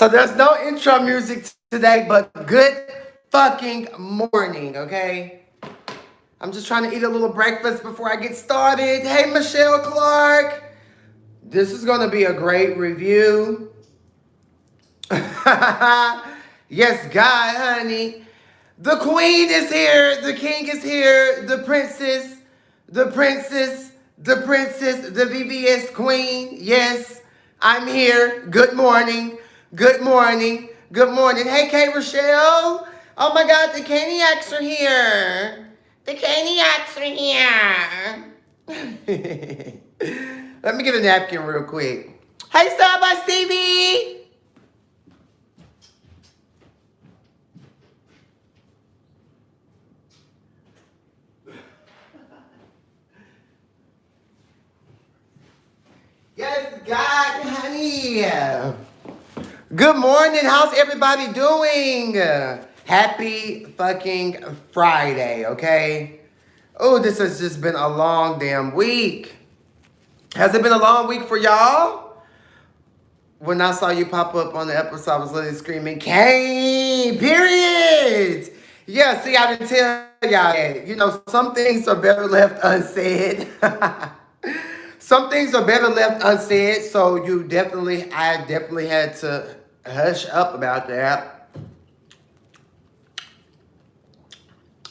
So there's no intro music today, but good fucking morning, okay? I'm just trying to eat a little breakfast before I get started. Hey, Michelle Clark. This is going to be a great review. Yes, God, honey. The queen is here. The king is here. The VVS queen. Yes, I'm here. Good morning. Good morning. Good morning. Hey, Kay Rochelle. Oh my God, the Caniacs are here. The Caniacs are here. Let me get a napkin real quick. Hey, Starbucks TV. Yes, God, honey. Good morning. How's everybody doing? Happy fucking Friday, okay? Oh, this has just been a long damn week. Has it been a long week for y'all? When I saw you pop up on the episode, I was literally screaming, Cain, period. Yeah, see, I didn't tell y'all that. You know, some things are better left unsaid. Some things are better left unsaid, so I definitely had to hush up about that.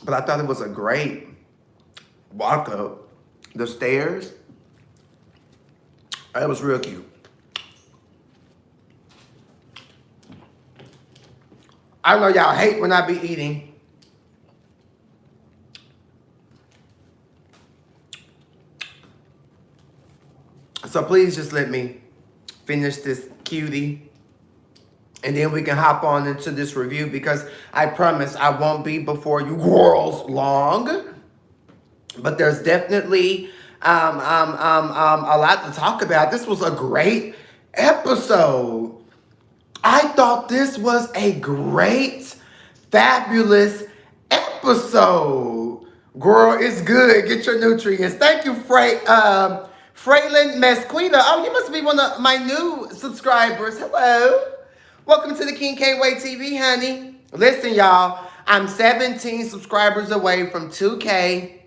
But I thought it was a great walk up the stairs. It was real cute. I know y'all hate when I be eating. So please just let me finish this cutie. And then we can hop on into this review because I promise I won't be before you girls long. But there's definitely a lot to talk about. This was a great episode. I thought this was a great, fabulous episode. Girl, it's good. Get your nutrients. Thank you, Fraylin Mesquita. Oh, you must be one of my new subscribers. Hello. Welcome to the King Can't Wait TV, honey. Listen, y'all. I'm 17 subscribers away from 2K.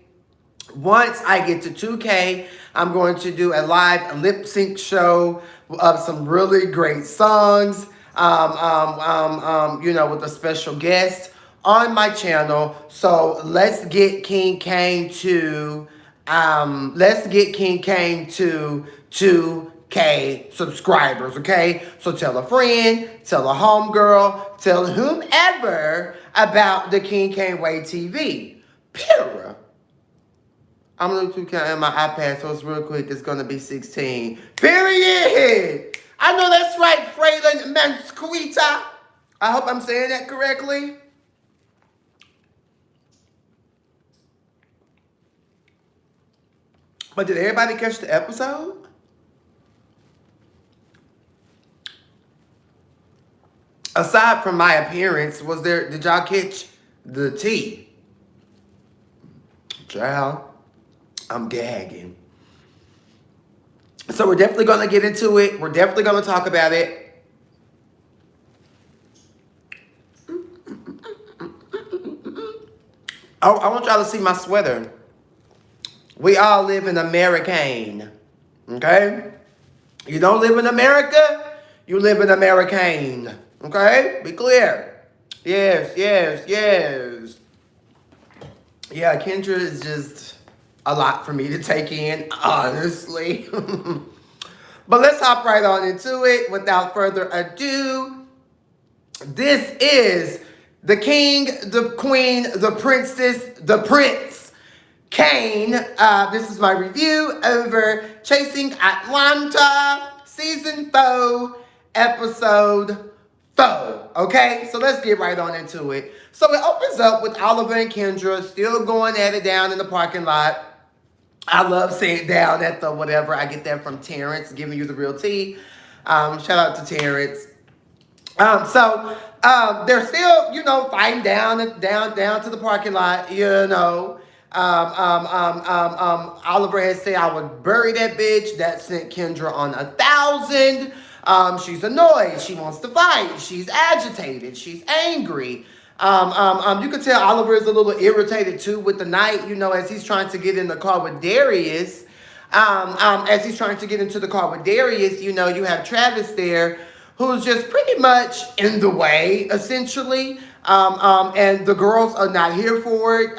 Once I get to 2K, I'm going to do a live lip sync show of some really great songs, with a special guest on my channel. So let's get King Kane to 2K subscribers, okay? So tell a friend, tell a homegirl, tell whomever about the King Can't Wait TV. Period. I'm a little too count on my iPad, so it's real quick. It's gonna be 16. Period. I know that's right, Fraylin Mansquita. I hope I'm saying that correctly. But did everybody catch the episode? Aside from my appearance, did y'all catch the tea? Child, I'm gagging. So we're definitely going to get into it. We're definitely going to talk about it. Oh, I want y'all to see my sweater. We all live in American. Okay? You don't live in America, you live in American. Okay? Be clear. Yes. Yeah, Kendra is just a lot for me to take in, honestly. But let's hop right on into it without further ado. This is the king, the queen, the princess, the prince, Cain. This is my review over Chasing Atlanta, Season 4, Episode 4. Okay, so let's get right on into it. So it opens up with Oliver and Kendra still going at it down in the parking lot. I love saying down at the whatever. I get that from Terrence, giving you the real tea. Shout out to Terrence. They're still, fighting down to the parking lot, Oliver had said, I would bury that bitch. That sent Kendra on 1,000. She's annoyed. She wants to fight. She's agitated. She's angry. You can tell Oliver is a little irritated too with the night, as he's trying to get in the car with Darius. As he's trying to get into the car with Darius, you have Travis there who's just pretty much in the way, essentially. And the girls are not here for it.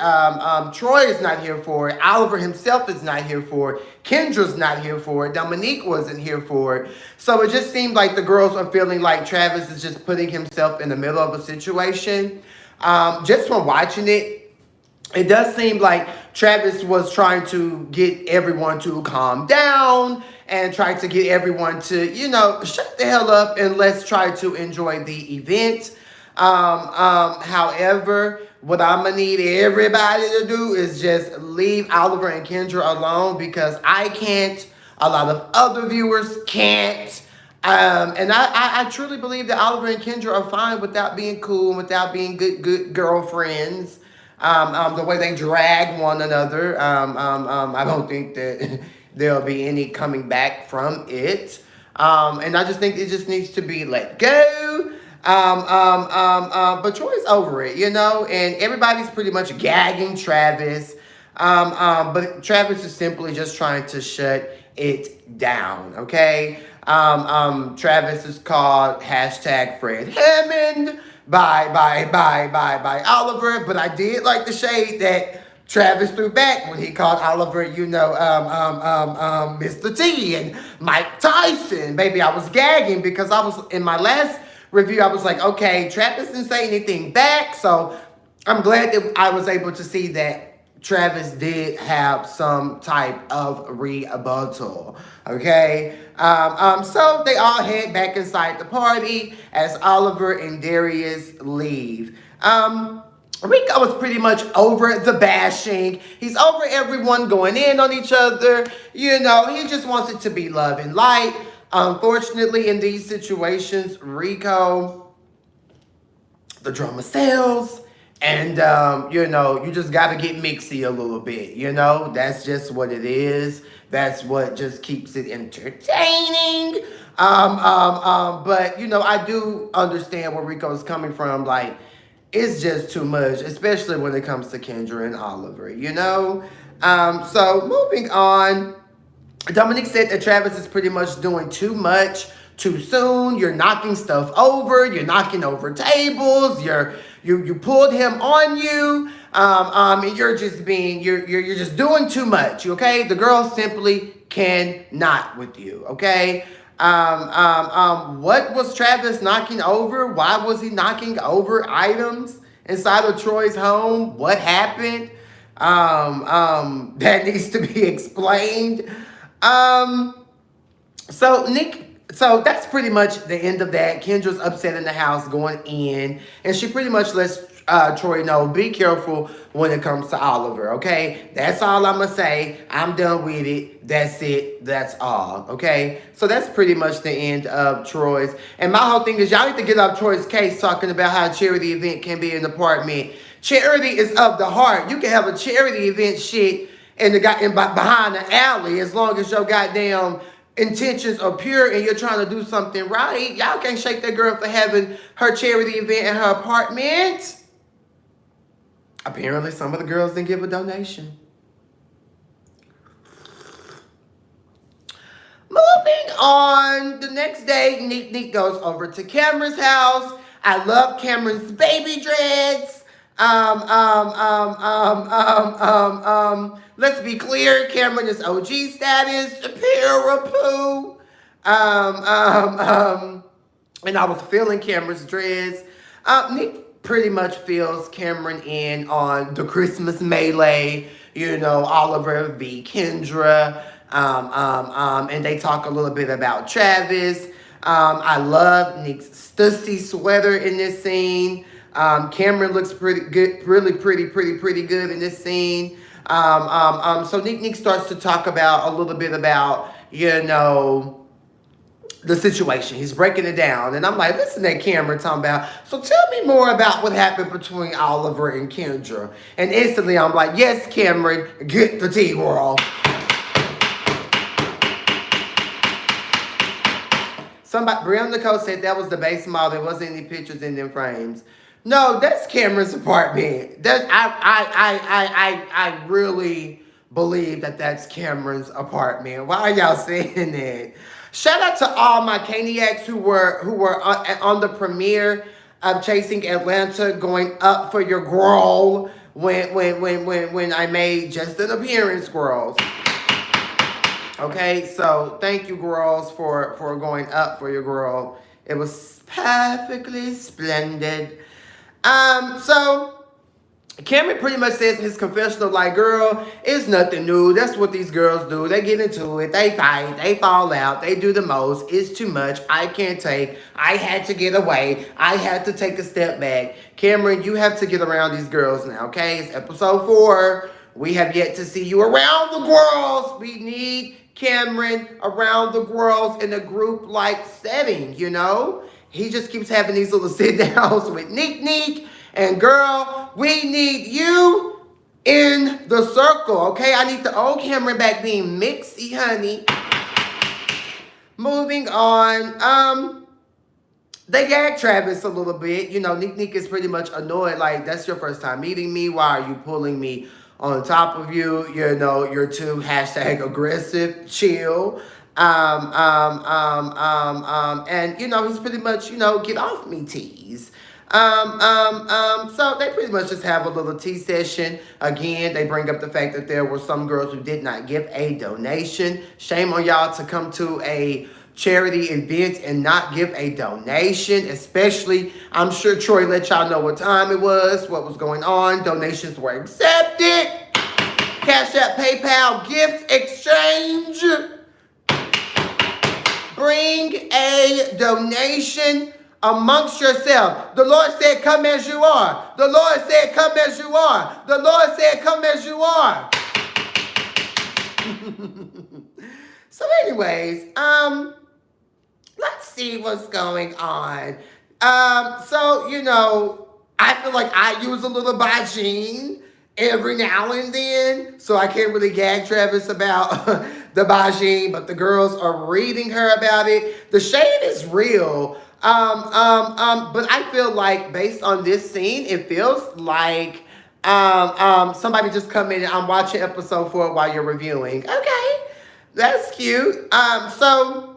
Troy is not here for it. Oliver himself is not here for it. Kendra's not here for it. Dominique wasn't here for it. So it just seemed like the girls are feeling like Travis is just putting himself in the middle of a situation. Just from watching it, it does seem like Travis was trying to get everyone to calm down and try to get everyone to, shut the hell up and let's try to enjoy the event. However, what I'm going to need everybody to do is just leave Oliver and Kendra alone because I can't. A lot of other viewers can't. And I truly believe that Oliver and Kendra are fine without being cool, without being good girlfriends. The way they drag one another, I don't think that there'll be any coming back from it. And I just think it just needs to be let go. But Troy's over it, and everybody's pretty much gagging Travis. But Travis is simply just trying to shut it down, okay? Travis is called #Fred Hammond by Oliver, but I did like the shade that Travis threw back when he called Oliver, Mr. T and Mike Tyson. Baby, I was gagging because I was, in my last review, I was like, okay, Travis didn't say anything back, so I'm glad that I was able to see that Travis did have some type of rebuttal, okay? So they all head back inside the party as Oliver and Darius leave. Rico was pretty much over the bashing. He's over everyone going in on each other. He just wants it to be love and light. Unfortunately, in these situations, Rico, the drama sells. And, you just got to get mixy a little bit, That's just what it is. That's what just keeps it entertaining. But, I do understand where Rico's coming from. Like, it's just too much, especially when it comes to Kendra and Oliver, So, moving on. Dominique said that Travis is pretty much doing too much too soon. You're knocking stuff over. You're knocking over tables. You pulled him on you. And you're just you're just doing too much. Okay, the girl simply cannot with you. Okay. What was Travis knocking over? Why was he knocking over items inside of Troy's home? What happened? That needs to be explained. So that's pretty much the end of that. Kendra's upset in the house going in, and she pretty much lets Troy know, be careful when it comes to Oliver, okay? That's all I'm going to say. I'm done with it. That's it. That's all, okay? So that's pretty much the end of Troy's. And my whole thing is y'all need to get off Troy's case talking about how a charity event can be an apartment. Charity is of the heart. You can have a charity event shit behind the alley as long as your goddamn intentions are pure and you're trying to do something right. Y'all can't shake that girl for having her charity event in her apartment. Apparently, some of the girls didn't give a donation. Moving on, the next day, Neek goes over to Cameron's house. I love Cameron's baby dreads. Let's be clear, Cameron is OG status, poo. And I was feeling Cameron's dreads. Nick pretty much fills Cameron in on the Christmas melee, Oliver v. Kendra. And they talk a little bit about Travis. I love Nick's Stussy sweater in this scene. Cameron looks pretty good, really pretty good in this scene. So Nick starts to talk about a little bit about, the situation. He's breaking it down. And I'm like, listen to Cameron talking about, so tell me more about what happened between Oliver and Kendra. And instantly I'm like, yes, Cameron, get the tea, girl. Somebody, Brianna Nicole said that was the base model. There wasn't any pictures in them frames. No, that's Cameron's apartment. That I really believe that that's Cameron's apartment. Why are y'all saying that? Shout out to all my Caniacs who were on the premiere of Chasing Atlanta, going up for your girl when I made just an appearance, girls. Okay, so thank you, girls, for going up for your girl. It was perfectly splendid. So Cameron pretty much says in his confessional, like, girl, it's nothing new. That's what these girls do. They get into it. They fight. They fall out. They do the most. It's too much. I can't take. I had to get away. I had to take a step back. Cameron, you have to get around these girls now, okay? It's episode 4. We have yet to see you around the girls. We need Cameron around the girls in a group-like setting, you know? He just keeps having these little sit-downs with Neek. And girl, we need you in the circle, okay? I need the old Cameron back being mixy, honey. Moving on. They gag Travis a little bit. You know, Neek is pretty much annoyed. Like, that's your first time meeting me. Why are you pulling me on top of you? You know, you're too #aggressive. Chill. And you know, he's pretty much, you know, get off me tease. So they pretty much just have a little tea session. Again, they bring up the fact that there were some girls who did not give a donation. Shame on y'all to come to a charity event and not give a donation, especially, I'm sure Troy let y'all know what time it was, what was going on. Donations were accepted. Cash App, PayPal, gift exchange. Bring a donation amongst yourself. The Lord said, come as you are. The Lord said, come as you are. The Lord said, come as you are. So anyways, let's see what's going on. So, you know, I feel like I use a little Bajine every now and then, so I can't really gag Travis about the Bajine, but the girls are reading her about it. The shade is real. But I feel like based on this scene, it feels like somebody just come in and I'm watching episode 4 while you're reviewing. Okay, that's cute. So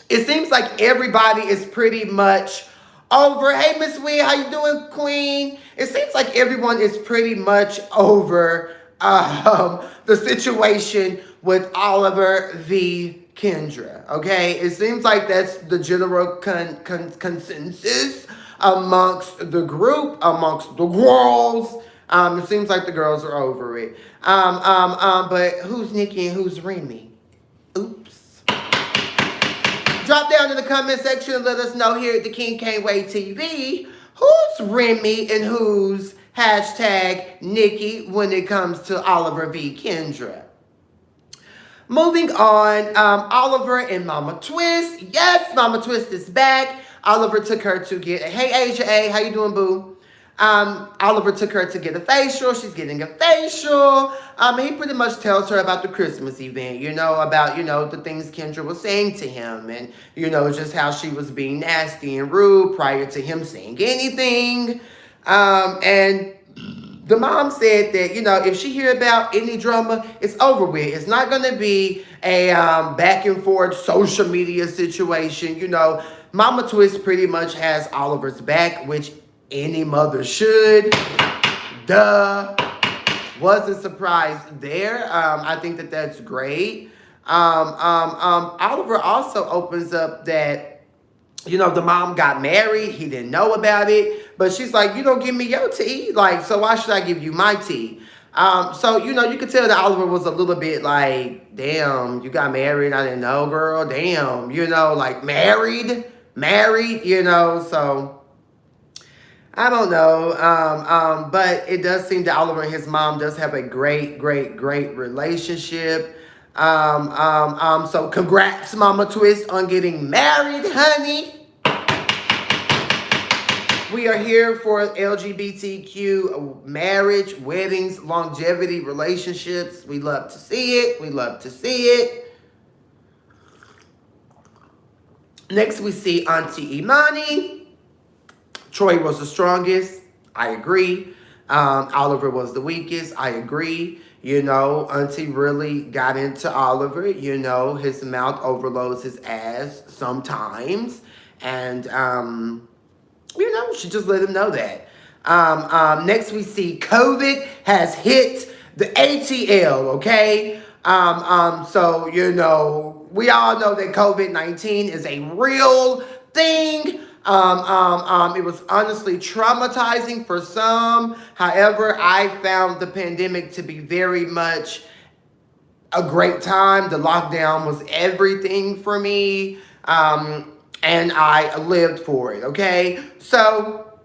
it seems like everybody is pretty much over. Hey, Miss Wee, how you doing, Queen? It seems like everyone is pretty much over the situation with Oliver v. Kendra, okay? It seems like that's the general consensus amongst the group, amongst the girls. It seems like the girls are over it. But who's Nikki and who's Remy? Oops. Drop down in the comment section and let us know here at the King Can't Wait TV who's Remy and who's #Nikki when it comes to Oliver v. Kendra. Moving on, Oliver and Mama Twist. Yes, Mama Twist is back. Oliver took her to get, hey Asia A, how you doing, boo? Oliver took her to get a facial. She's getting a facial. He pretty much tells her about the Christmas event, you know, about, you know, the things Kendra was saying to him and, you know, just how she was being nasty and rude prior to him saying anything. And the mom said that, you know, if she hear about any drama, it's over with. It's not going to be a back and forth social media situation. You know, Mama Twist pretty much has Oliver's back, which any mother should. Duh. Wasn't surprised there. I think that that's great. Oliver also opens up that, you know, the mom got married. He didn't know about it. But she's like, you don't give me your tea. Like, so why should I give you my tea? So, you know, you could tell that Oliver was a little bit like, damn, you got married. I didn't know, girl. Damn, you know, like married, you know, so I don't know, but it does seem that Oliver and his mom does have a great relationship. So congrats, Mama Twist, on getting married, honey. We are here for LGBTQ marriage, weddings, longevity, relationships. We love to see it. Next, we see Auntie Imani. Troy was the strongest. I agree. Oliver was the weakest. I agree. Auntie really got into Oliver. His mouth overloads his ass sometimes. And, she just let him know that. Next, we see COVID has hit the ATL, okay? So, we all know that COVID-19 is a real thing. It was honestly traumatizing for some. However, I found the pandemic to be very much a great time. The lockdown was everything for me. And I lived for it, okay? So,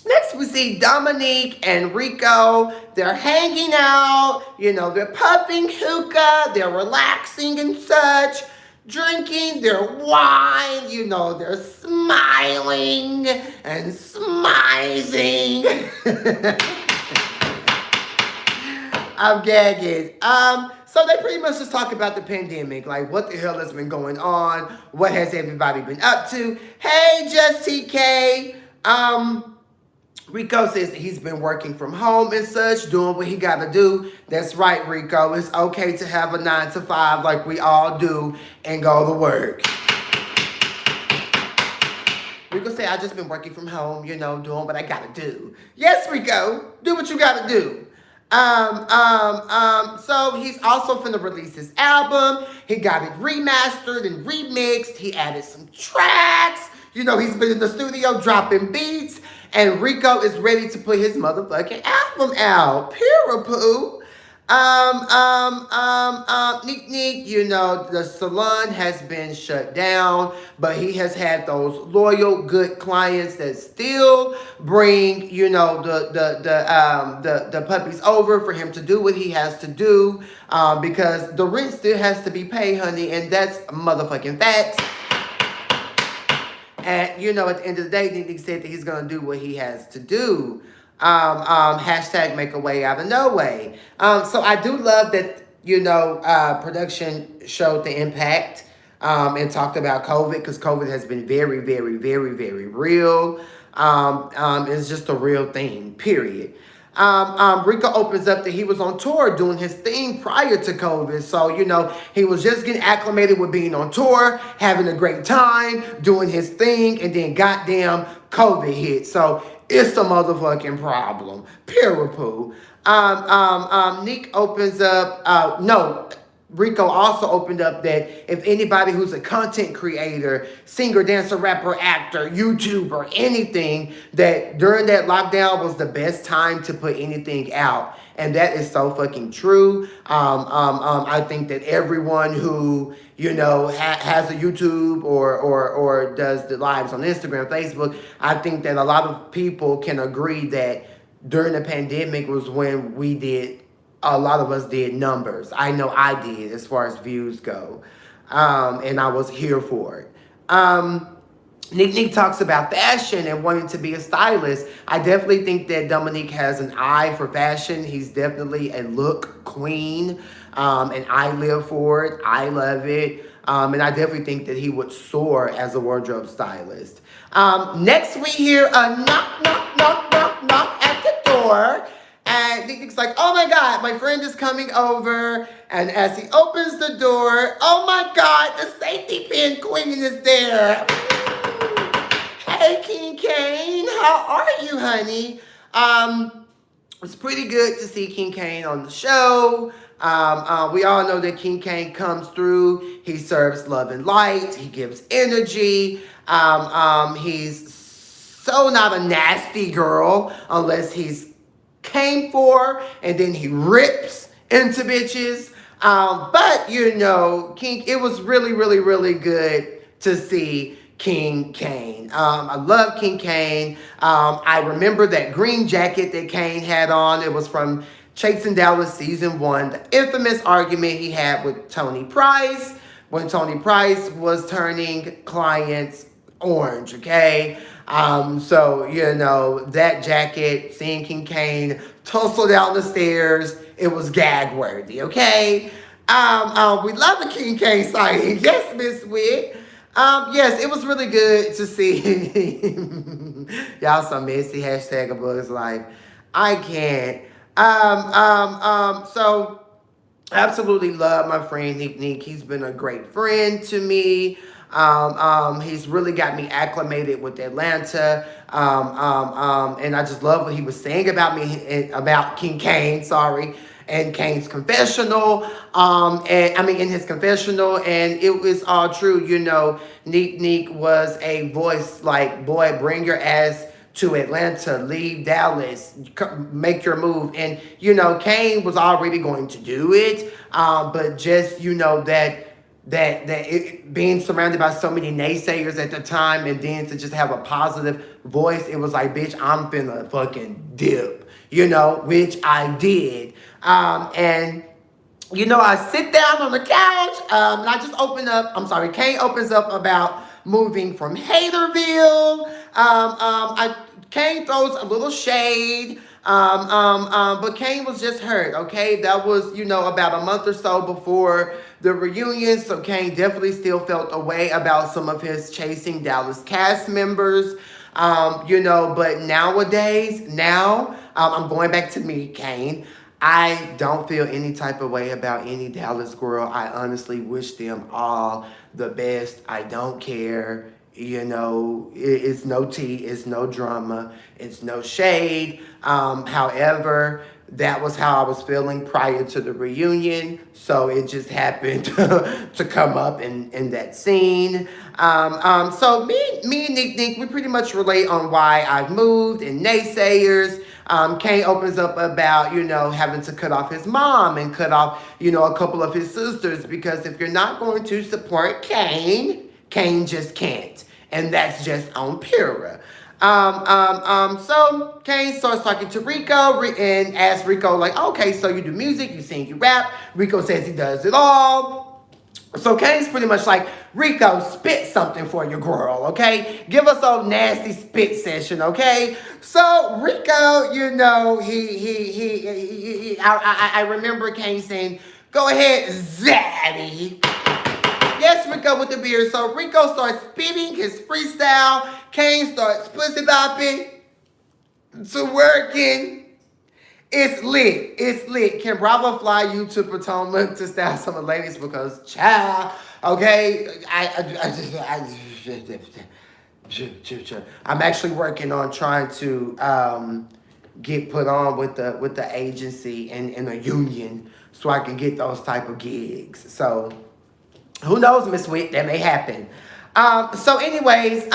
next we see Dominique and Rico. They're hanging out, they're puffing hookah, they're relaxing and such, drinking their wine, they're smiling and smizing. I'm gagging. So they pretty much just talk about the pandemic, like what the hell has been going on, what has everybody been up to. Hey, Just TK. Rico says that he's been working from home and such, doing what he got to do. That's right, Rico. It's okay to have a 9 to 5 like we all do and go to work. Rico said, I just been working from home, doing what I got to do. Yes, Rico, do what you got to do. So he's also finna release his album. He got it remastered and remixed. He added some tracks. He's been in the studio dropping beats. And Rico is ready to put his motherfucking album out. Poo. Neek, the salon has been shut down, but he has had those loyal, good clients that still bring, the puppies over for him to do what he has to do, because the rent still has to be paid, honey, and that's motherfucking facts. And, at the end of the day, Nick said that he's going to do what he has to do. Hashtag make a way out of no way. So I do love that, production showed the impact and talked about COVID, because COVID has been very, very, very, very real. It's just a real thing, period. Rico opens up that he was on tour doing his thing prior to COVID. So, he was just getting acclimated with being on tour, having a great time, doing his thing, and then goddamn COVID hit. So, it's a motherfucking problem. Poo. Nick opens up, Rico also opened up that if anybody who's a content creator, singer, dancer, rapper, actor, YouTuber, anything, that during that lockdown was the best time to put anything out. And that is so fucking true. I think that everyone who, has a YouTube or does the lives on Instagram, Facebook, I think that a lot of people can agree that during the pandemic was when a lot of us did numbers. I know I did as far as views go. And I was here for it. Nick talks about fashion and wanting to be a stylist. I definitely think that Dominique has an eye for fashion. He's definitely a look queen. And I live for it. I love it. And I definitely think that he would soar as a wardrobe stylist. Next we hear a knock at the door. And Nick's like, oh my God, my friend is coming over. And as he opens the door, oh my God, the safety pin queen is there. Hey, King Cain, how are you, honey? It's pretty good to see King Cain on the show. We all know that King Cain comes through. He serves love and light. He gives energy. He's so not a nasty girl unless he's came for, and then he rips into bitches. But King, it was really, really, really good to see King Cain. I love King Cain. I remember that green jacket that Cain had on. It was from Chasing Dallas season 1. The infamous argument he had with Tony Price when Tony Price was turning clients orange, okay? So, that jacket, seeing King Cain tussle down the stairs, it was gag worthy, okay? We love the King Cain sighting. Yes, Miss Witt. Yes, it was really good to see y'all some messy hashtag a bug's life. I can't. So absolutely love my friend Nick Nick. He's been a great friend to me. He's really got me acclimated with Atlanta. And I just love what he was saying about me, about King Cain, sorry, and Cain's confessional. And I mean, in his confessional, and it was all true. You know, Neek Neek was a voice like, boy, bring your ass to Atlanta, leave Dallas, make your move. And, you know, Cain was already going to do it. But just, you know, being surrounded by so many naysayers at the time, and then to just have a positive voice, it was like, bitch, I'm finna fucking dip, you know, which I did. And you know, I sit down on the couch, and I just Cain opens up about moving from Haterville. Cain throws a little shade, but Cain was just hurt, okay? That was, you know, about a month or so before the reunion, so Cain definitely still felt a way about some of his Chasing Dallas cast members. You know, but nowadays, I'm going back to me, Cain. I don't feel any type of way about any Dallas girl. I honestly wish them all the best. I don't care. You know, it's no tea, it's no drama, it's no shade. However, that was how I was feeling prior to the reunion. So it just happened to come up in that scene. So me and Nick Nick, we pretty much relate on why I've moved and naysayers. Cain opens up about, you know, having to cut off his mom and cut off, you know, a couple of his sisters, because if you're not going to support Cain, Cain just can't. And that's just on Pura. So Cain starts talking to Rico and asks Rico, like, okay, so you do music, you sing, you rap. Rico says he does it all. So Kane's pretty much like, Rico, spit something for your girl, okay? Give us a nasty spit session, okay? So Rico, you know, I remember Cain saying, go ahead, Zaddy. Yes, Rico with the beard. So Rico starts spitting his freestyle. Cain starts pussy bopping to working. It's lit. It's lit. Can Bravo fly you to Potomac to style some of the ladies? Because, child, okay, I'm actually working on trying to get put on with the agency and in a union so I can get those type of gigs. So, who knows, Miss Witt, that may happen. So anyways,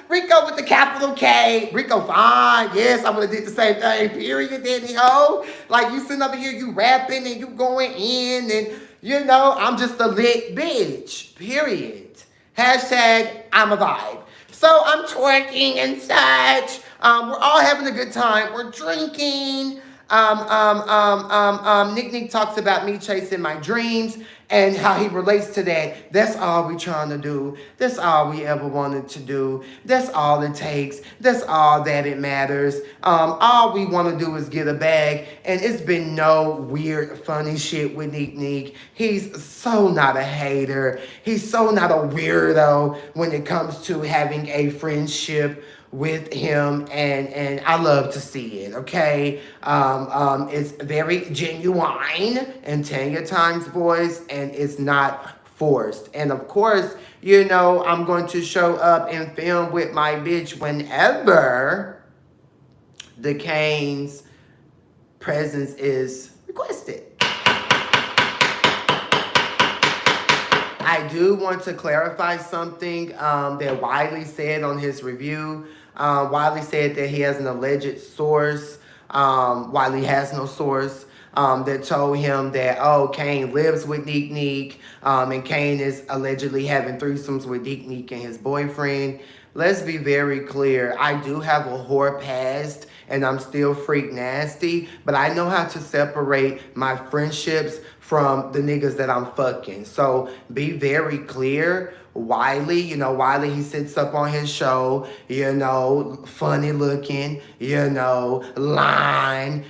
Rico with the capital K. Rico fine. Yes, I would have did the same thing, period, daddy ho. Like, you sitting over here, you rapping and you going in, and, you know, I'm just a lit bitch, period. Hashtag, I'm a vibe. So I'm twerking and such. We're all having a good time. We're drinking. Nick Nick talks about me chasing my dreams and how he relates to that. That's all we trying to do. That's all we ever wanted to do. That's all it takes. That's all that it matters. All we want to do is get a bag, and it's been no weird, funny shit with Nick Nick. He's so not a hater. He's so not a weirdo when it comes to having a friendship with him, and I love to see it, okay? It's very genuine in Tanya Times voice, and it's not forced. And of course, you know, I'm going to show up and film with my bitch whenever the Cain's presence is requested. I do want to clarify something that Wiley said on his review. Wiley said that he has an alleged source. Wiley has no source. That told him that, oh, Cain lives with Neek Neek, and Cain is allegedly having threesomes with Neek Neek and his boyfriend. Let's be very clear. I do have a whore past, and I'm still freak nasty, but I know how to separate my friendships from the niggas that I'm fucking. So be very clear. Wiley, Wiley, he sits up on his show, funny looking, lying,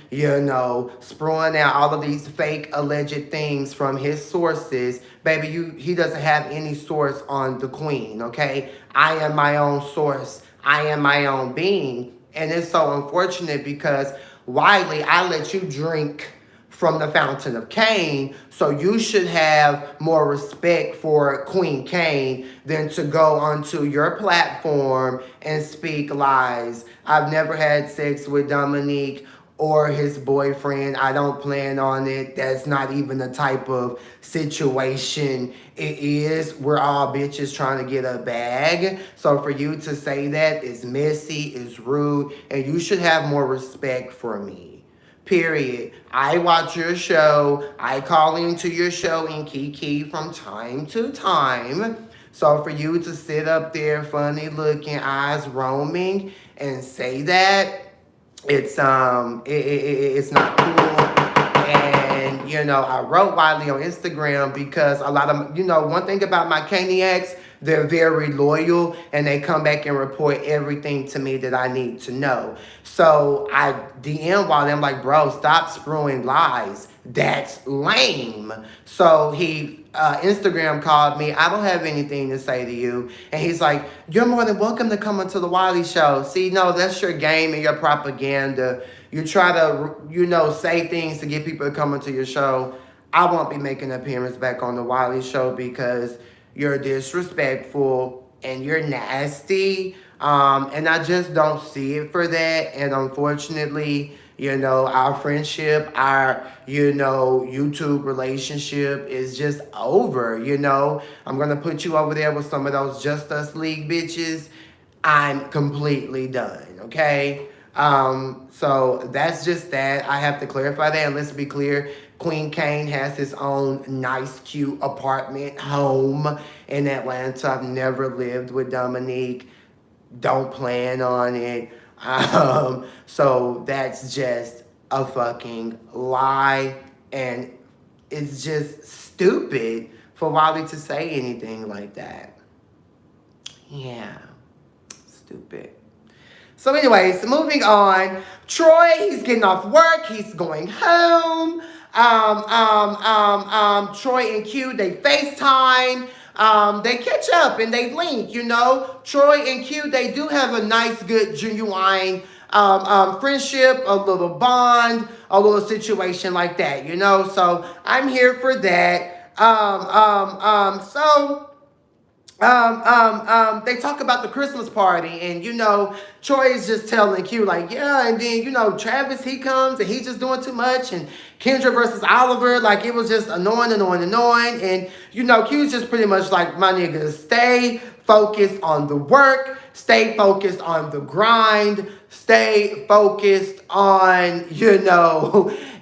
spewing out all of these fake alleged things from his sources. Baby, he doesn't have any source on the queen, okay? I am my own source. I am my own being. And it's so unfortunate because Wiley, I let you drink from the fountain of Cain, so you should have more respect for Queen Cain than to go onto your platform and speak lies. I've never had sex with Dominique or his boyfriend. I don't plan on it. That's not even the type of situation it is. We're all bitches trying to get a bag. So for you to say that is messy, is rude, and you should have more respect for me. Period. I watch your show. I call into your show in Kiki from time to time. So for you to sit up there, funny looking, eyes roaming, and say that, it's not cool. And I wrote Wiley on Instagram because a lot of one thing about my Caniacs, they're very loyal and they come back and report everything to me that I need to know. So I DM Wiley. I'm like, bro, stop spewing lies. That's lame. So he Instagram called me. I don't have anything to say to you. And he's like, you're more than welcome to come into the Wiley show. See, no, that's your game and your propaganda. You try to, say things to get people to come into your show. I won't be making an appearance back on the Wiley show because you're disrespectful and you're nasty. And I just don't see it for that. And unfortunately, our friendship, our, YouTube relationship is just over, I'm going to put you over there with some of those Just Us League bitches. I'm completely done, okay? So that's just that. I have to clarify that. And let's be clear, Queen Cain has his own nice, cute apartment, home in Atlanta. I've never lived with Dominique. Don't plan on it. So that's just a fucking lie. And it's just stupid for Wiley to say anything like that. Yeah, stupid. So anyways, moving on. Troy, he's getting off work. He's going home. Troy and Q, they FaceTime. They catch up and they link, Troy and Q, they do have a nice, good, genuine friendship, a little bond, a little situation like that, So I'm here for that. They talk about the Christmas party, and Troy is just telling Q like, yeah, and then Travis, he comes and he's just doing too much, and Kendra versus Oliver, like it was just annoying, and Q's just pretty much like, my nigga, stay focused on the work, stay focused on the grind, stay focused on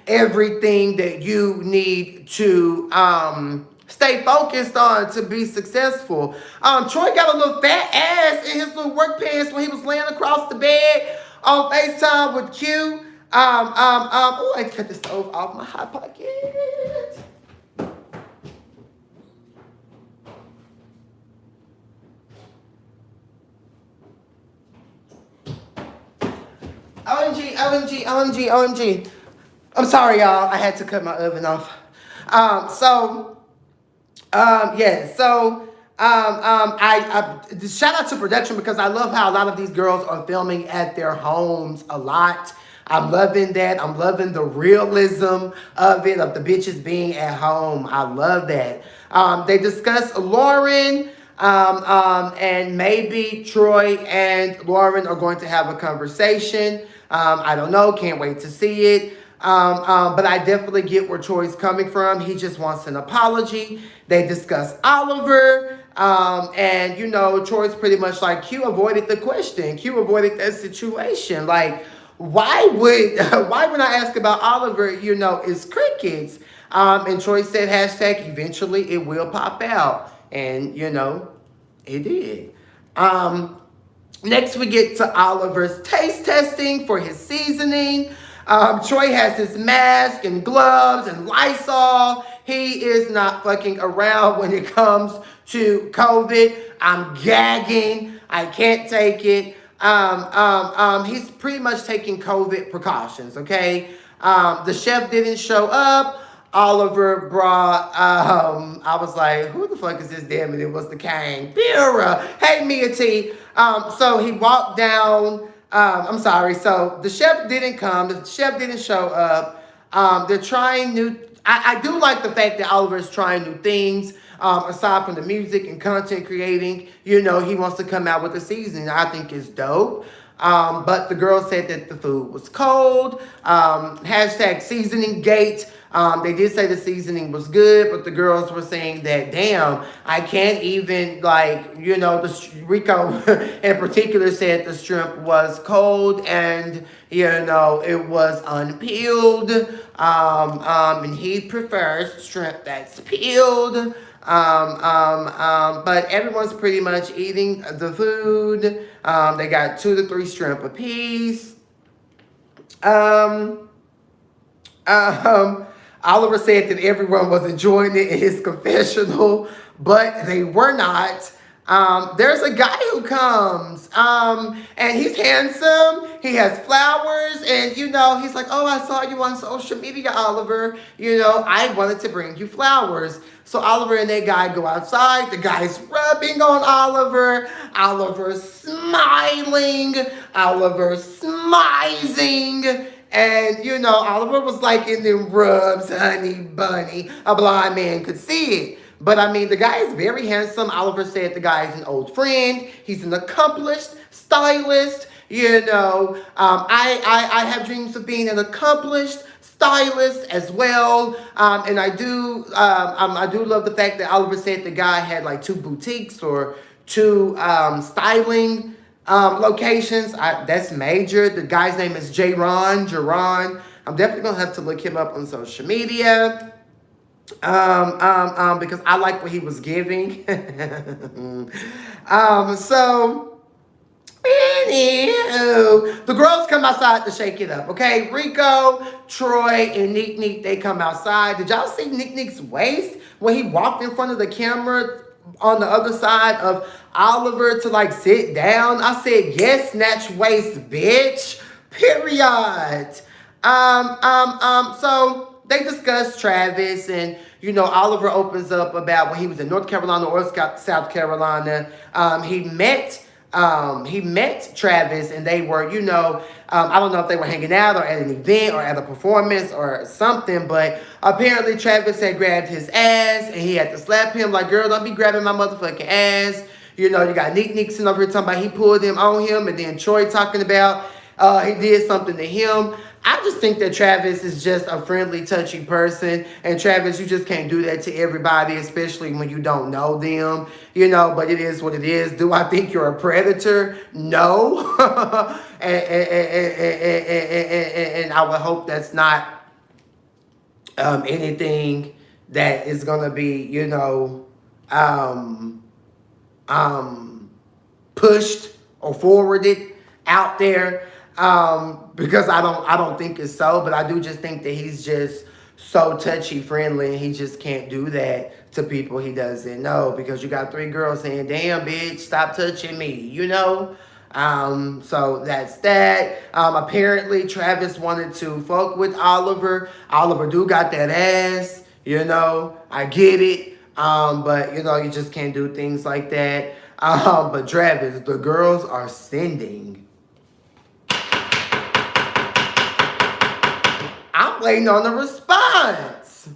everything that you need to stay focused on to be successful. Troy got a little fat ass in his little work pants when he was laying across the bed on FaceTime with Q. Oh, I cut the stove off my hot pocket. OMG. I'm sorry, y'all. I had to cut my oven off. I shout out to production because I love how a lot of these girls are filming at their homes a lot. I'm loving that. I'm loving the realism of it, of the bitches being at home. I love that. They discuss Lauren, and maybe Troy and Lauren are going to have a conversation. I don't know. Can't wait to see it. But I definitely get where Troy's coming from. He just wants an apology. They discuss Oliver. And Troy's pretty much like, Q avoided the question. Q avoided that situation. Like, why would I ask about Oliver? It's crickets. And Troy said, hashtag, eventually it will pop out. And, it did. Next we get to Oliver's taste testing for his seasoning. Troy has his mask and gloves and Lysol. He is not fucking around when it comes to COVID. I'm gagging. I can't take it. He's pretty much taking COVID precautions, okay? The chef didn't show up. Oliver brought, I was like, who the fuck is this damn? And it was the Cain. Vera. Hey, Mia T. So he walked down, I'm sorry. So the chef didn't come. The chef didn't show up. They're trying new, I do like the fact that Oliver is trying new things. Aside from the music and content creating, you know, he wants to come out with a season. I think it's dope. But the girl said that the food was cold. Hashtag seasoning gate. They did say the seasoning was good, but the girls were saying that, damn, I can't even, like, you know, Rico in particular said the shrimp was cold and, you know, it was unpeeled. And he prefers shrimp that's peeled. But everyone's pretty much eating the food. They got 2 to 3 shrimp apiece. Oliver said that everyone was enjoying it in his confessional, but they were not. There's a guy who comes, and he's handsome. He has flowers, and, you know, he's like, oh, I saw you on social media, Oliver. You know, I wanted to bring you flowers. So Oliver and that guy go outside. The guy's rubbing on Oliver. Oliver's smiling. Oliver's smizing. And, you know, Oliver was like in them rubs, honey bunny. A blind man could see it. But, I mean, the guy is very handsome. Oliver said the guy is an old friend. He's an accomplished stylist. You know, I have dreams of being an accomplished stylist as well. And I do love the fact that Oliver said the guy had like 2 boutiques or 2 styling locations. That's major. The guy's name is Jaron. I'm definitely gonna have to look him up on social media. Because I like what he was giving. So anywho, the girls come outside to shake it up, okay? Rico, Troy, and Neek Neek, they come outside. Did y'all see Neek Neek's waist when he walked in front of the camera on the other side of Oliver to like sit down? I said, yes, snatch waist, bitch. Period. So they discuss Travis, and, you know, Oliver opens up about when he was in North Carolina or South Carolina. He met Travis, and they were, you know, I don't know if they were hanging out or at an event or at a performance or something, but apparently Travis had grabbed his ass, and he had to slap him like, girl, don't be grabbing my motherfucking ass. You know, you got Neek Neek sitting over here talking about he pulled him on him, and then Troy talking about he did something to him. I just think that Travis is just a friendly, touchy person. And Travis, you just can't do that to everybody, especially when you don't know them. You know, but it is what it is. Do I think you're a predator? No. and I would hope that's not anything that is going to be, you know, pushed or forwarded out there. Because I don't think it's so, but I do just think that he's just so touchy friendly, and he just can't do that to people he doesn't know, because you got 3 girls saying, damn bitch, stop touching me, you know? So that's that. Apparently Travis wanted to fuck with Oliver. Oliver do got that ass, you know, I get it. But you know, you just can't do things like that. But Travis, the girls are sending. I'm waiting on the response.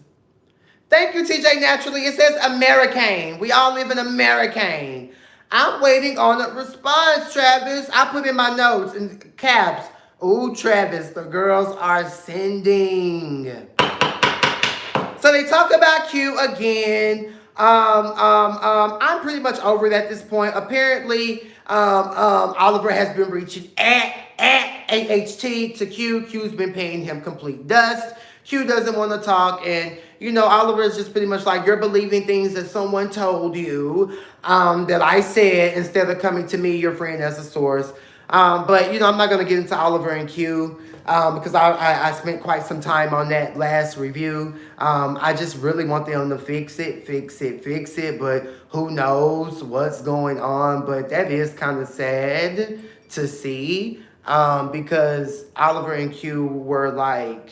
Thank you, TJ Naturally. It says American. We all live in American. I'm waiting on a response, Travis. I put in my notes in caps. Ooh, Travis, the girls are sending. So they talk about Q again. I'm pretty much over it at this point. Apparently, Oliver has been reaching at AHT to Q. Q's been paying him complete dust. Q doesn't want to talk, and, you know, Oliver is just pretty much like, you're believing things that someone told you that I said instead of coming to me, your friend, as a source. But, I'm not going to get into Oliver and Q because I spent quite some time on that last review. I just really want them to fix it, fix it, fix it. But who knows what's going on. But that is kind of sad to see because Oliver and Q were like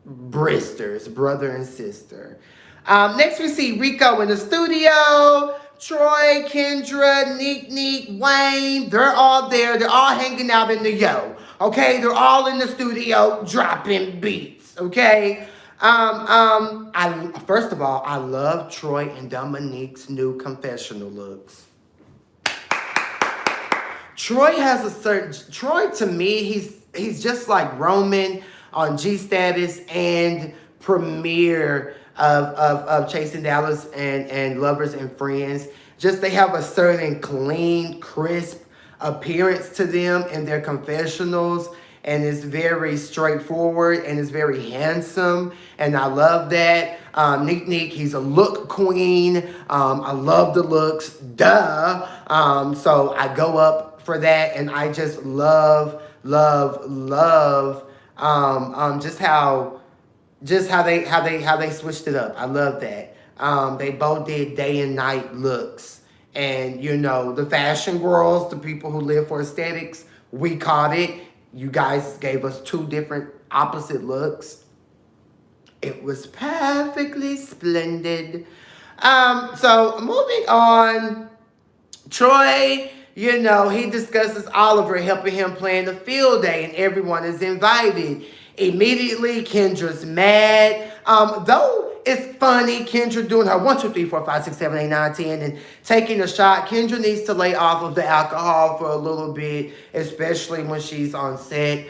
Bristers, brother and sister. Next, we see Rico in the studio. Troy, Kendra, Neek, Wayne, they're all there. They're all hanging out in the okay? They're all in the studio dropping beats, okay? First of all, I love Troy and Dominique's new confessional looks. Troy to me, he's just like Roman on G Status and Premiere of Chasing Dallas and Lovers and Friends. Just they have a certain clean, crisp appearance to them in their confessionals, and it's very straightforward and it's very handsome, and I love that. Neek, he's a look queen. I love the looks, duh. So I go up for that, and I just love just how they switched it up. I love that. They both did day and night looks. And the fashion girls, the people who live for aesthetics, we caught it. You guys gave us two different opposite looks. It was perfectly splendid. So moving on, Troy, he discusses Oliver helping him plan the field day, and everyone is invited. Immediately, Kendra's mad. Though it's funny, Kendra doing her 1, 2, 3, 4, 5, 6, 7, 8, 9, 10, and taking a shot. Kendra needs to lay off of the alcohol for a little bit, especially when she's on set.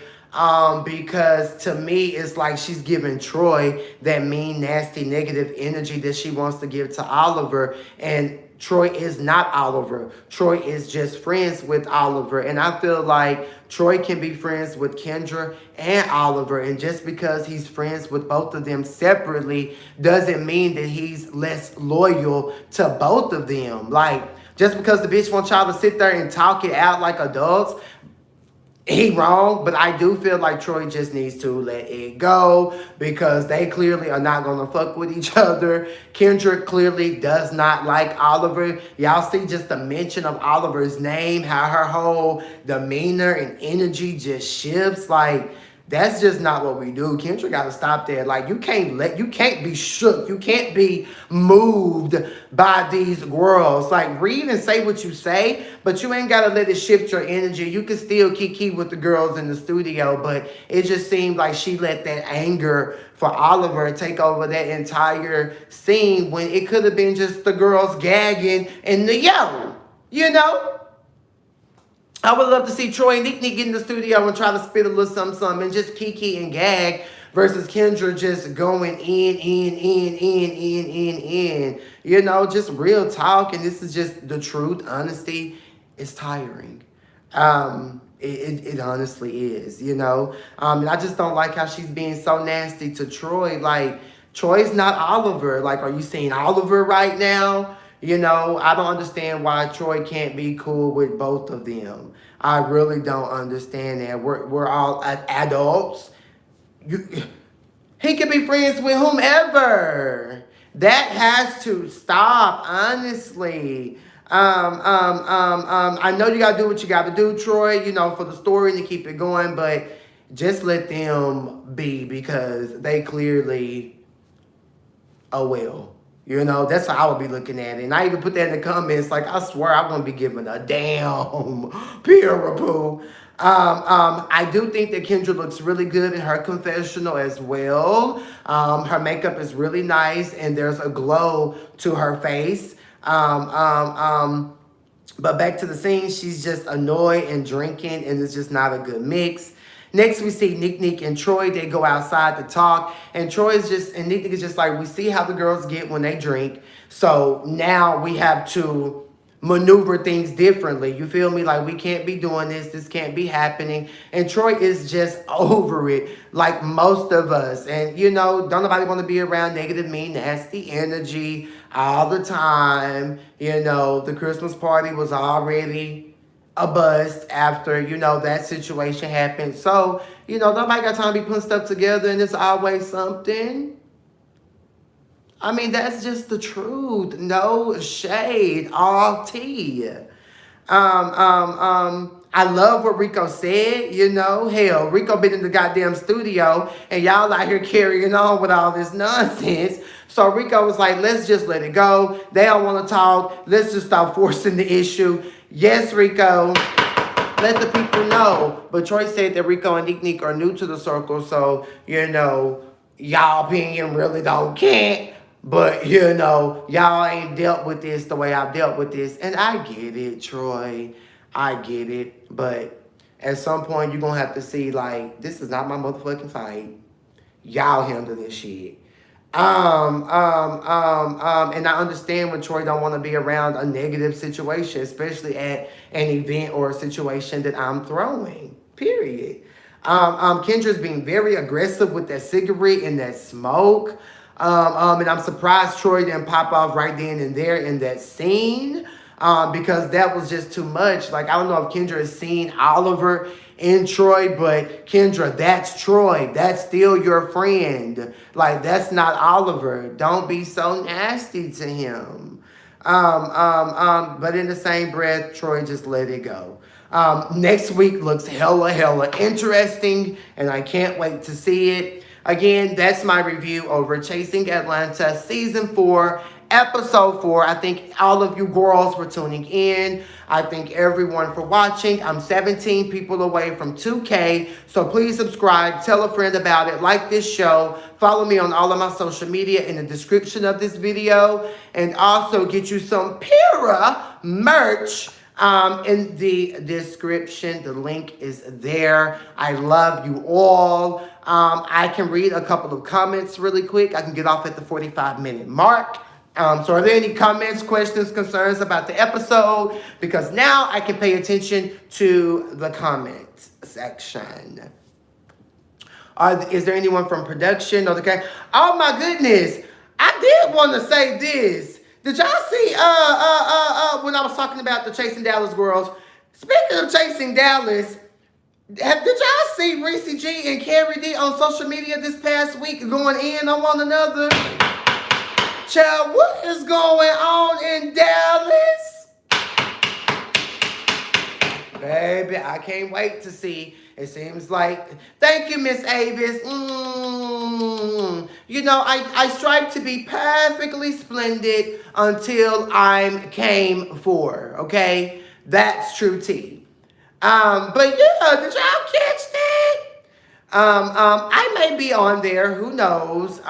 Because to me, it's like she's giving Troy that mean, nasty, negative energy that she wants to give to Oliver. And Troy is not Oliver. Troy is just friends with Oliver. And I feel like Troy can be friends with Kendra and Oliver. And just because he's friends with both of them separately doesn't mean that he's less loyal to both of them. Like, just because the bitch wants y'all to sit there and talk it out like adults, he wrong, but I do feel like Troy just needs to let it go because they clearly are not going to fuck with each other. Kendra clearly does not like Oliver. Y'all see just the mention of Oliver's name, how her whole demeanor and energy just shifts. Like, that's just not what we do. Kendra got to stop that. Like, you can't be shook. You can't be moved by these girls. Like, read and say what you say, but you ain't got to let it shift your energy. You can still kiki with the girls in the studio, but it just seemed like she let that anger for Oliver take over that entire scene when it could have been just the girls gagging in the I would love to see Troy and Nick get in the studio and try to spit a little something and just kiki and gag versus Kendra just going in. Just real talk. And this is just the truth. Honesty is tiring. It honestly is, and I just don't like how she's being so nasty to Troy. Like, Troy's not Oliver. Like, are you seeing Oliver right now? I don't understand why Troy can't be cool with both of them. I really don't understand that. We're all adults. He can be friends with whomever. That has to stop, honestly. I know you gotta do what you gotta do, Troy, for the story and to keep it going, but just let them be because they clearly that's how I would be looking at it. And I even put that in the comments. Like, I swear I won't be giving a damn peer-a-poo. I do think that Kendra looks really good in her confessional as well. Her makeup is really nice, and there's a glow to her face. But back to the scene, she's just annoyed and drinking, and it's just not a good mix. Next, we see Nick, and Troy. They go outside to talk. And Nick is just like, we see how the girls get when they drink. So now we have to maneuver things differently. You feel me? Like, we can't be doing this. This can't be happening. And Troy is just over it, like most of us. And, don't nobody want to be around negative, mean, nasty energy all the time. The Christmas party was already a bust after, that situation happened. So, nobody got time to be putting stuff together and it's always something. I mean, that's just the truth. No shade, all tea. I love what Rico said, Hell, Rico been in the goddamn studio and y'all out here carrying on with all this nonsense. So Rico was like, let's just let it go. They don't want to talk. Let's just stop forcing the issue. Yes, Rico, let the people know. But Troy said that Rico and Nick are new to the circle. So, y'all opinion really don't count. But, y'all ain't dealt with this the way I've dealt with this. And I get it, Troy. I get it. But at some point, you're going to have to see, like, this is not my motherfucking fight. Y'all handle this shit. And I understand when Troy don't want to be around a negative situation, especially at an event or a situation that I'm throwing. Period. Kendra's being very aggressive with that cigarette and that smoke. And I'm surprised Troy didn't pop off right then and there in that scene. Because that was just too much. Like, I don't know if Kendra has seen Oliver in Troy, but Kendra, that's Troy. That's still your friend. Like, that's not Oliver. Don't be so nasty to him. But in the same breath, Troy just let it go. Next week looks hella interesting, and I can't wait to see it. Again, that's my review over Chasing Atlanta Season 4, Episode 4. I thank all of you girls for tuning in. I thank everyone for watching. I'm 17 people away from 2K, so please subscribe, tell a friend about it, like this show, follow me on all of my social media in the description of this video, and also get you some Pura merch in the description. The link is there. I love you all. I can read a couple of comments really quick. I can get off at the 45-minute mark. So are there any comments, questions, concerns about the episode? Because now I can pay attention to the comment section. Is there anyone from production or the cast? Oh my goodness. I did want to say this. Did y'all see when I was talking about the Chasing Dallas girls? Speaking of Chasing Dallas, did y'all see Reese G and Carrie D on social media this past week going in on one another? Child, what is going on in Dallas? Baby, I can't wait to see. It seems like, thank you, Miss Avis. I strive to be perfectly splendid until I'm came for, okay? That's true tea. But yeah, did y'all catch that? I may be on there, who knows?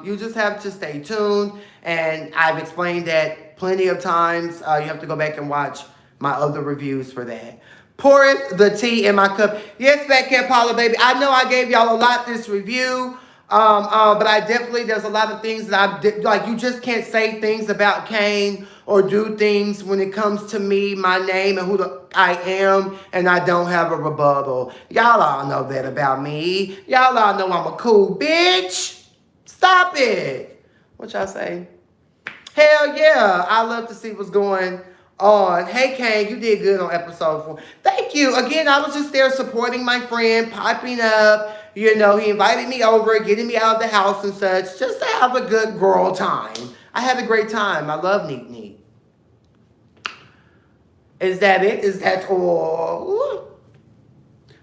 You just have to stay tuned, and I've explained that plenty of times. You have to go back and watch my other reviews for that. Poureth the tea in my cup. Yes, Fat Cat Paula, baby. I know I gave y'all a lot this review, but I definitely, there's a lot of things that like, you just can't say things about Cain or do things when it comes to me, my name, and I am, and I don't have a rebuttal. Y'all all know that about me. Y'all all know I'm a cool bitch. Stop it. What y'all say? Hell yeah. I love to see what's going on. Hey, Cain, you did good on episode 4. Thank you. Again, I was just there supporting my friend, piping up. He invited me over, getting me out of the house and such, just to have a good girl time. I had a great time. I love Neat Neat. Is that it? Is that all?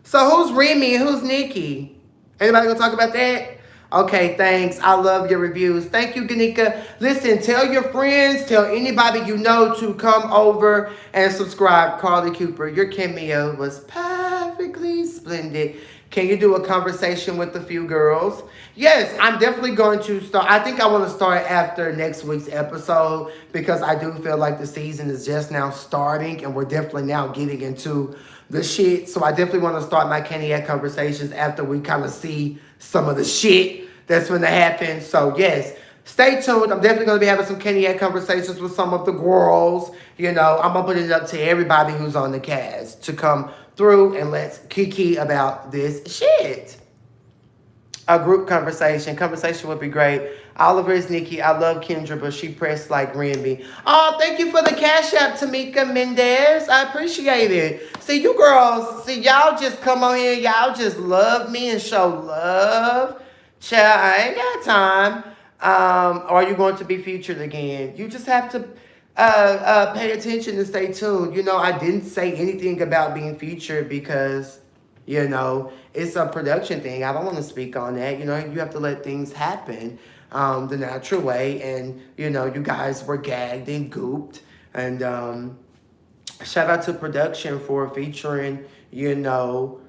So who's Remy and who's Nikki? Anybody gonna talk about that? Okay, thanks. I love your reviews. Thank you, Ganika. Listen, tell your friends, tell anybody you know to come over and subscribe. Carly Cooper, your cameo was perfectly splendid. Can you do a conversation with a few girls? Yes, I'm definitely going to start. I think I want to start after next week's episode because I do feel like the season is just now starting and we're definitely now getting into the shit. So I definitely want to start my Caniac conversations after we kind of see some of the shit that's going to happen. So yes, stay tuned. I'm definitely going to be having some Caniac conversations with some of the girls. I'm going to put it up to everybody who's on the cast to come through and let's kiki about this shit. A group conversation would be great. Oliver is Nikki. I love Kendra, but she pressed like Remy. Oh, thank you for the cash app, Tamika Mendez. I appreciate it. See, you girls, see, y'all just come on here. Y'all just love me and show love. Child, I ain't got time. Are you going to be featured again? You just have to pay attention and stay tuned. You know, I didn't say anything about being featured because, you know, it's a production thing. I don't want to speak on that. You know, you have to let things happen the natural way. And, you know, you guys were gagged and gooped. And shout out to production for featuring, you know,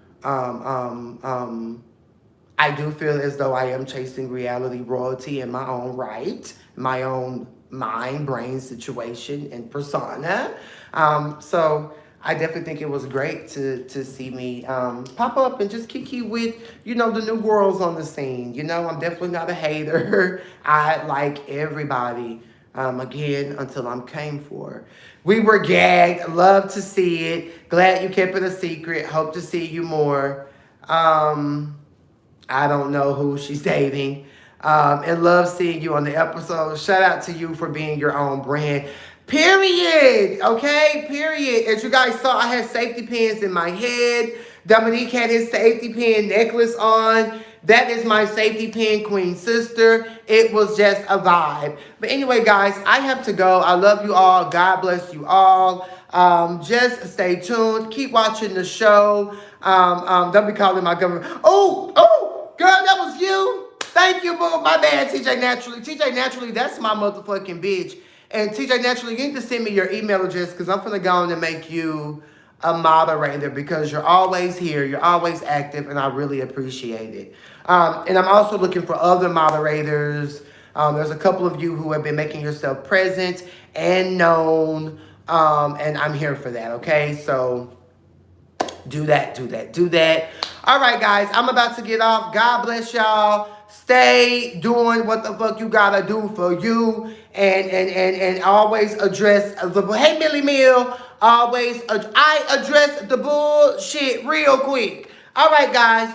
I do feel as though I am chasing reality royalty in my own right, my own mind, brain situation, and persona. So I definitely think it was great to see me pop up and just kiki with, you know, the new girls on the scene. You know, I'm definitely not a hater. I like everybody. Again, until I'm came for. We were gagged. Love to see it. Glad you kept it a secret. Hope to see you more. I don't know who she's dating. And love seeing you on the episode. Shout out to you for being your own brand. Period. Okay? Period. As you guys saw, I had safety pins in my head. Dominique had his safety pin necklace on. That is my safety pin queen sister. It was just a vibe. But anyway, guys, I have to go. I love you all. God bless you all. Just stay tuned. Keep watching the show. Don't be calling my government. Oh, girl, that was you. Thank you, boo. My bad, TJ Naturally. TJ Naturally, that's my motherfucking bitch. And TJ Naturally, you need to send me your email address because I'm finna go on and make you a moderator because you're always here, you're always active, and I really appreciate it. And I'm also looking for other moderators. There's a couple of you who have been making yourself present and known, and I'm here for that, okay? So do that. All right, guys, I'm about to get off. God bless y'all. Stay doing what the fuck you gotta do for you, and always address the. Hey, Millie Mill, always I address the bullshit real quick. All right, guys.